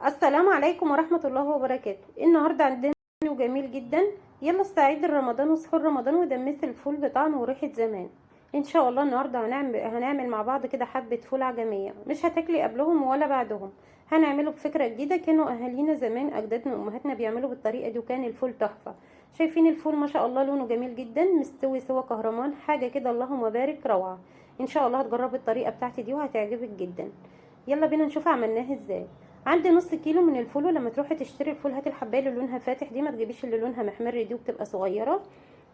السلام عليكم ورحمة الله وبركاته. النهاردة عندنا منيو جميل جدا. يلا استعد لرمضان وسحور رمضان ودمس الفول بطعم وريحة زمان. ان شاء الله النهاردة هنعمل مع بعض كده حبة فول عجمية، مش هتاكلي قبلهم ولا بعدهم. هنعمله بفكرة جديدة، كانوا اهالينا زمان اجدادنا وامهاتنا بيعملوا بالطريقة دي، وكان الفول تحفة. شايفين الفول ما شاء الله لونه جميل جدا، مستوي سوا كهرمان، حاجة كده اللهم بارك روعة. ان شاء الله هتجربي الطريقة بتاعتي دي وهتعجبك جدا. يلا بينا نشوف عملناها ازاي. عندي نص كيلو من الفول، ولما تروحي تشتري الفول هاتي الحبايه اللي لونها فاتح دي، ما تجيبيش اللي لونها محمر دي وبتبقى صغيره.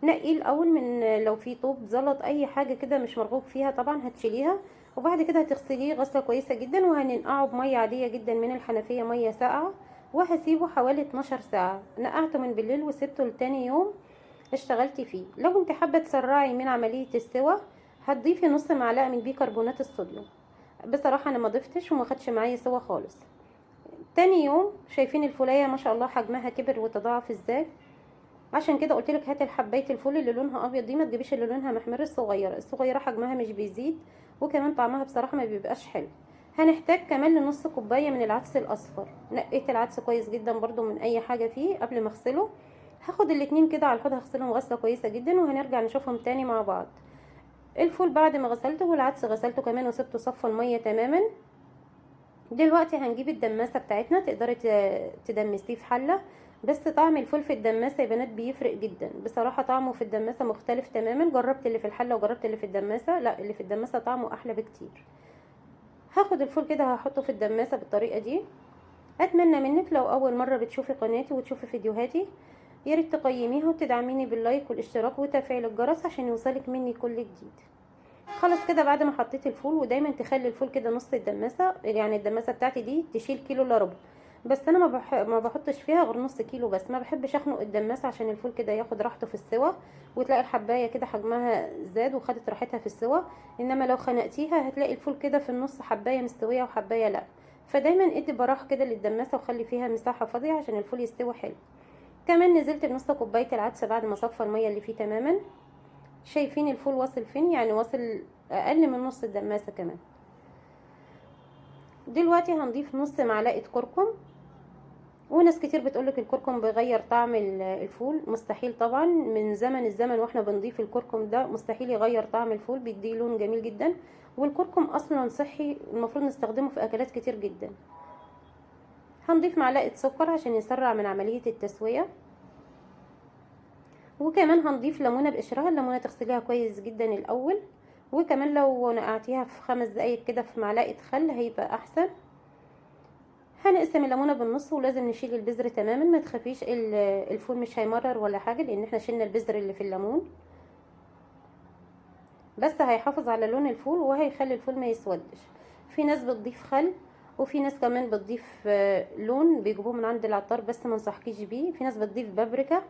نقيه الاول من لو في طوب زلط اي حاجه كده مش مرغوب فيها طبعا هتشيليها. وبعد كده هتغسليه غسله كويسه جدا، وهننقعه بميه عاديه جدا من الحنفيه، ميه ساقعه. وهسيبه حوالي 12 ساعه. نقعته من بالليل وسبته لتاني يوم اشتغلتي فيه. لو انت حابه تسرعي من عمليه السوى هتضيفي نص معلقه من بيكربونات الصوديوم. بصراحه انا ما ضفتش وما خدش معايا سوا خالص. تاني يوم شايفين الفولية ما شاء الله حجمها كبر وتضاعف ازاي. عشان كده قلتلك هاتي حبايه الفول اللي لونها ابيض دي، ما تجيبيش اللي لونها محمر. الصغيره حجمها مش بيزيد، وكمان طعمها بصراحه ما بيبقاش حلو. هنحتاج كمان لنص كوبايه من العدس الاصفر. نقيت العدس كويس جدا برضو من اي حاجه فيه قبل ما اغسله. هاخد الاتنين كده على الحوض هغسلهم غسله كويسه جدا، وهنرجع نشوفهم تاني مع بعض. الفول بعد ما غسلته والعدس غسلته كمان وسبته صفى الميه تماما. دلوقتي هنجيب الدماسة بتاعتنا، تقدري تدمسيه في حلة. بس طعم الفول في الدماسة يا بنات بيفرق جدا، بصراحة طعمه في الدماسة مختلف تماما. جربت اللي في الحلة وجربت اللي في الدماسة، لا اللي في الدماسة طعمه احلى بكتير. هاخد الفول كده هحطه في الدماسة بالطريقة دي. اتمنى منك لو اول مرة بتشوفي قناتي وتشوفي فيديوهاتي ياريت تقيميها وتدعميني باللايك والاشتراك وتفعيل الجرس عشان يوصلك مني كل جديد. خلاص كده بعد ما حطيت الفول، ودايما تخلي الفول كده نص الدماسه، يعني الدماسه بتاعتي دي تشيل كيلو الا ربع. بس انا ما بحطش فيها غير نص كيلو بس، ما بحبش اخنق الدماسه عشان الفول كده ياخد راحته في السوا. وتلاقي الحبايه كده حجمها زاد وخدت راحتها في السوا. انما لو خنقتيها هتلاقي الفول كده في النص حبايه مستويه وحبايه لا. فدايما ادي براح كده للدماسه وخلي فيها مساحه فاضيه عشان الفول يستوي حلو. كمان نزلت بنص كوبايه العدس بعد ما صفى الميه اللي فيه تماما. شايفين الفول واصل فين؟ يعني واصل اقل من نص الدماسه كمان. دلوقتي هنضيف نص معلقه كركم. وناس كتير بتقولك الكركم بيغير طعم الفول. مستحيل طبعا، من زمن الزمن واحنا بنضيف الكركم ده، مستحيل يغير طعم الفول، بيديه لون جميل جدا. والكركم اصلا صحي، المفروض نستخدمه في اكلات كتير جدا. هنضيف معلقه سكر عشان يسرع من عمليه التسويه. وكمان هنضيف ليمونه بقشرها. الليمونه تغسليها كويس جدا الاول، وكمان لو نقعتيها في 5 دقايق كده في معلقه خل هيبقى احسن. هنقسم الليمونه بالنص، ولازم نشيل البذر تماما. ما تخافيش الفول مش هيمرر ولا حاجه، لان احنا شلنا البذر اللي في الليمون. بس هيحافظ على لون الفول وهيخلي الفول ما يسودش. في ناس بتضيف خل، وفي ناس كمان بتضيف لون بيجيبوه من عند العطار، بس ما انصحكيش بيه. في ناس بتضيف بابريكا.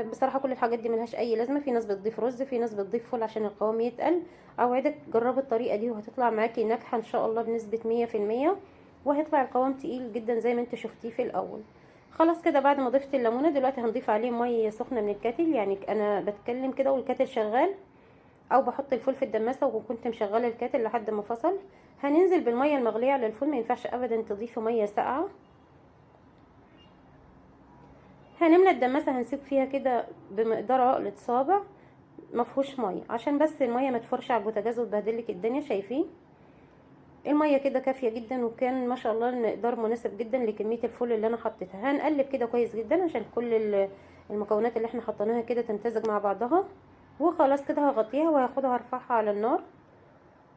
بصراحه كل الحاجات دي ملهاش اي لازمه. في ناس بتضيف رز، في ناس بتضيف فول عشان القوام يتقل. اوعدك جربي الطريقه دي وهتطلع معاكي ناجحه ان شاء الله بنسبه 100%. وهيطلع القوام تقيل جدا زي ما انت شفتيه في الاول. خلاص كده بعد ما ضفت الليمونه، دلوقتي هنضيف عليه ميه سخنه من الكاتل. يعني انا بتكلم كده والكاتل شغال، او بحط الفول في الدماسه وكنت مشغله الكاتل لحد ما فصل. هننزل بالميه المغليه على الفول، ما ينفعش ابدا تضيفي ميه ساقعه. هنملى الدماسه، هنسيب فيها كده بمقدار عقله صابع مفهوش ميه، عشان بس الميه ما تفرش على البوتاجاز وتبهدلك الدنيا. شايفين الميه كده كافيه جدا، وكان ما شاء الله المقدار مناسب جدا لكميه الفول اللي انا حطيتها. هنقلب كده كويس جدا عشان كل المكونات اللي احنا حطيناها كده تمتزج مع بعضها. وخلاص كده هغطيها وهاخدها هرفعها على النار.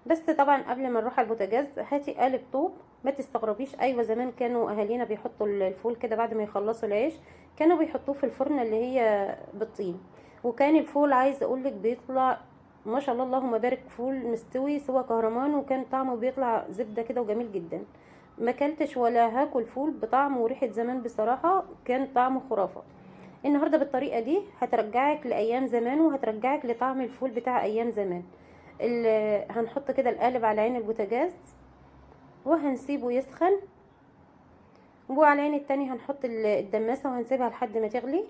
بس طبعا قبل ما نروح على البوتاجاز هاتي قالب طوب. ما تستغربيش، ايوه زمان كانوا اهالينا بيحطوا الفول كده بعد ما يخلصوا العيش، كانوا بيحطوه في الفرن اللي هي بالطين. وكان الفول عايز اقولك بيطلع ما شاء الله اللهم بارك، فول مستوي سوا كهرمان، وكان طعمه بيطلع زبده كده وجميل جدا. ما اكلتش ولا هاكل فول بطعم وريحه زمان، بصراحه كان طعمه خرافه. النهارده بالطريقه دي هترجعك لايام زمان، وهترجعك لطعم الفول بتاع ايام زمان. هنحط كده القالب على عين البوتاجاز وهنسيبه يسخن. وعلى العين التانية هنحط الدماسة وهنسيبها لحد ما تغلي.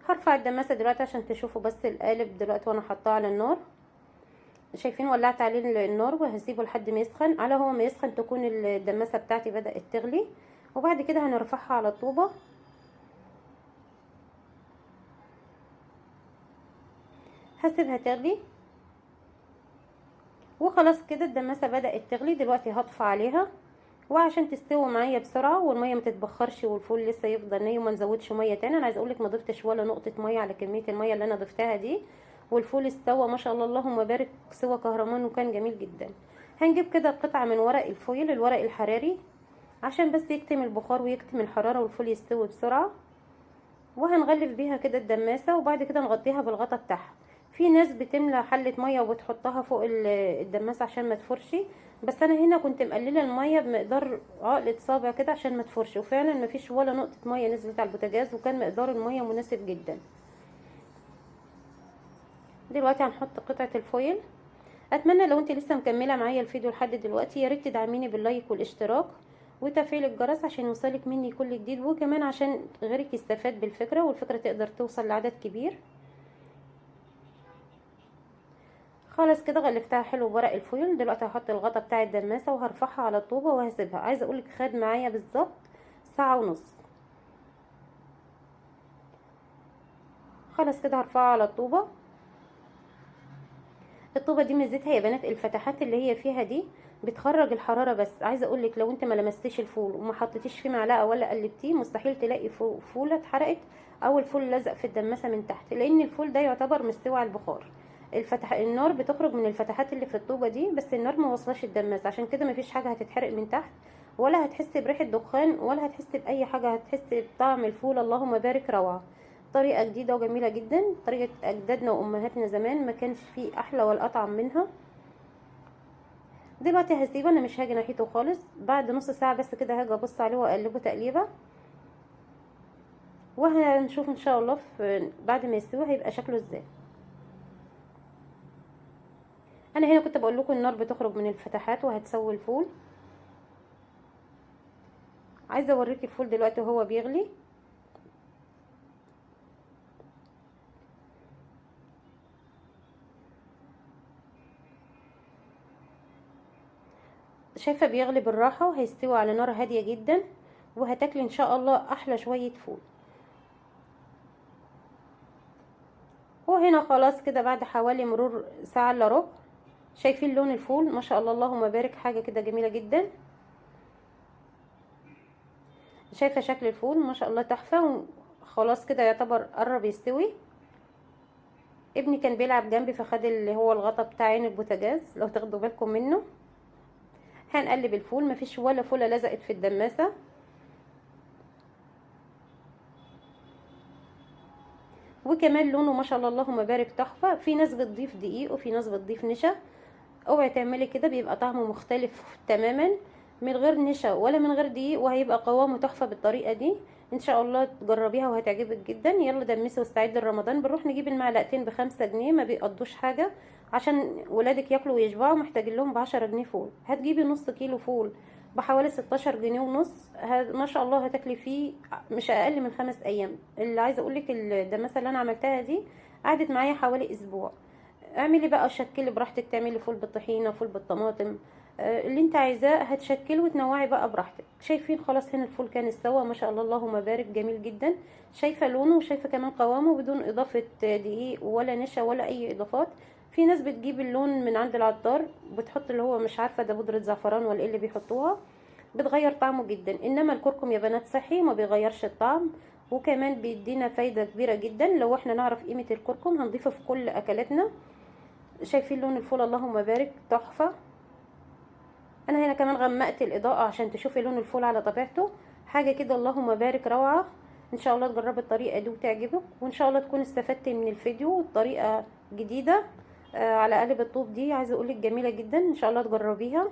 هرفع الدماسة دلوقتي عشان تشوفوا بس القالب دلوقتي وانا حطاه على النار. شايفين ولعت عليه النار وهسيبه لحد ما يسخن. على هو ما يسخن تكون الدماسه بتاعتي بدأت تغلي، وبعد كده هنرفعها على الطوبه، هسيبها تغلي. وخلاص كده الدماسه بدأت تغلي. دلوقتي هطفي عليها، وعشان تستوي معايا بسرعه والميه ما تتبخرش والفول لسه يفضل ني وما نزودش ميه تاني. انا عايزه اقولك ما ضفتش ولا نقطه ميه على كميه الميه اللي انا ضفتها دي، والفول استوى ما شاء الله اللهم بارك سوى كهرمان وكان جميل جدا. هنجيب كده قطعه من ورق الفويل، الورق الحراري، عشان بس يكتم البخار ويكتم الحراره والفول يستوي بسرعه. وهنغلف بيها كده الدماسه، وبعد كده نغطيها بالغطا بتاعها. في ناس بتملى حله ميه وبتحطها فوق الدماسه عشان ما تفرش، بس انا هنا كنت مقلله الميه بمقدار عقله صابع كده عشان ما تفرش، وفعلا ما فيش ولا نقطه ميه نزلت على البوتاجاز، وكان مقدار الميه مناسب جدا. دلوقتي هنحط قطعه الفويل. اتمنى لو انت لسه مكمله معايا الفيديو لحد دلوقتي يا ريت تدعميني باللايك والاشتراك وتفعيل الجرس عشان يوصلك مني كل جديد، وكمان عشان غيرك يستفاد بالفكره والفكره تقدر توصل لعدد كبير. خلاص كده غلفتها حلو بورق الفويل. دلوقتي هحط الغطا بتاع الدماسه وهرفعها على الطوبه وهسيبها. عايزه اقولك خد معايا بالظبط ساعه ونص. خلاص كده هرفعها على الطوبه. الطوبه دي ميزتها يا بنات الفتحات اللي هي فيها دي بتخرج الحراره، بس عايزه اقولك لو انت ما لمستيش الفول وما حطيتيش فيه معلقه ولا قلبتيه مستحيل تلاقي فوله اتحرقت او الفول لزق في الدماسه من تحت، لان الفول ده يعتبر مستوي على البخار. النار بتخرج من الفتحات اللي في الطوبه دي، بس النار ما وصلش الدماسه، عشان كده مفيش حاجه هتتحرق من تحت، ولا هتحس بريحه دخان، ولا هتحس باي حاجه، هتحس بطعم الفول اللهم بارك روعه. طريقه جديده وجميله جدا، طريقه اجدادنا وامهاتنا زمان ما كانش فيه احلى ولا اطعم منها. دلوقتي هسيبه، انا مش هاجي ناحيته خالص. بعد نص ساعه بس كده هاجي ابص عليه واقلبه تقليبه، وهنشوف ان شاء الله في بعد ما يستوي هيبقى شكله ازاي. انا هنا كنت بقول لكم النار بتخرج من الفتحات وهتسوي الفول. عايزه اوريك الفول دلوقتي وهو بيغلي. شايفه بيغلي بالراحه وهيستوي على نار هاديه جدا، وهتاكلي ان شاء الله احلى شويه فول. وهنا خلاص كده بعد حوالي مرور ساعه الا ربع، شايفين لون الفول ما شاء الله اللهم بارك، حاجه كده جميله جدا. شايفه شكل الفول ما شاء الله تحفه. خلاص كده يعتبر قرب يستوي. ابني كان بيلعب جنبي فخد اللي هو الغطا بتاع عين البوتاجاز لو تاخدوا بالكم منه. هنقلب الفول، مفيش ولا فوله لزقت في الدماسه. وكمان لونه ما شاء الله اللهم بارك تحفه. في ناس بتضيف دقيق وفي ناس بتضيف نشا، اوعي تعملي كده، بيبقى طعمه مختلف تماما من غير نشا ولا من غير دقيق، وهيبقى قوامه تحفه بالطريقه دي. ان شاء الله تجربيها وهتعجبك جدا. يلا دمسي واستعدي لرمضان. بنروح نجيب المعلقتين ب5 جنيه، ما بيقضوش حاجه، عشان ولادك ياكلوا ويشبعوا محتاجين لهم ب10 جنيه فول. هتجيبي نص كيلو فول بحوالي 16 جنيه ونص، ما شاء الله هتاكلي فيه مش اقل من 5 ايام. اللي عايزه اقولك الدماسه اللي انا عملتها دي قعدت معايا حوالي اسبوع. اعملي بقى شكلي براحتك، تعملي فول بالطحينه، فول بالطماطم، اللي انت عايزاه هتشكلي وتنوعي بقى براحتك. شايفين خلاص هنا الفول كان استوى ما شاء الله اللهم بارك، جميل جدا. شايفه لونه وشايفه كمان قوامه بدون اضافه دقيق ولا نشا ولا اي اضافات. في ناس بتجيب اللون من عند العطار بتحط اللي هو مش عارفه ده بودره زعفران ولا ايه اللي بيحطوها، بتغير طعمه جدا. انما الكركم يا بنات صحي ما بيغيرش الطعم، وكمان بيدينا فايده كبيره جدا. لو احنا نعرف قيمه الكركم هنضيفه في كل اكلاتنا. شايفين لون الفول اللهم بارك تحفه. انا هنا كمان غمقت الاضاءه عشان تشوفي لون الفول على طبيعته، حاجه كده اللهم بارك روعه. ان شاء الله تجربي الطريقه دي وتعجبك، وان شاء الله تكون استفدتي من الفيديو. الطريقه جديده على قالب الطوب دي، عايزه اقولك جميله جدا، ان شاء الله تجربيها.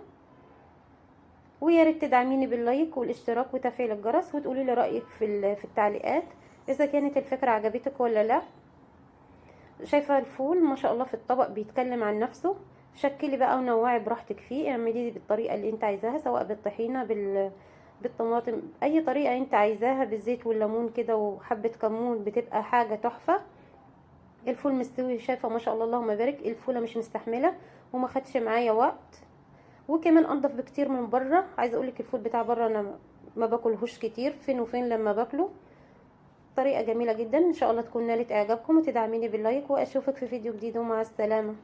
ويا ريت تدعميني باللايك والاشتراك وتفعيل الجرس، وتقولي لي رايك في التعليقات اذا كانت الفكره عجبتك ولا لا. شايفه الفول ما شاء الله في الطبق بيتكلم عن نفسه. شكلي بقى ونوعي براحتك فيه، اعملي بالطريقه اللي انت عايزاها، سواء بالطحينه بالطماطم، اي طريقه انت عايزاها، بالزيت والليمون كده وحبه كمون، بتبقى حاجه تحفه. الفول مستوي، شايفه ما شاء الله اللهم بارك، الفوله مش مستحمله وما خدش معايا وقت، وكمان انضف بكتير من بره. عايزه اقولك الفول بتاع بره انا ما باكلهوش كتير، فين وفين لما باكله. طريقه جميله جدا، ان شاء الله تكون نالت اعجابكم، وتدعميني باللايك، واشوفك في فيديو جديد، ومع السلامه.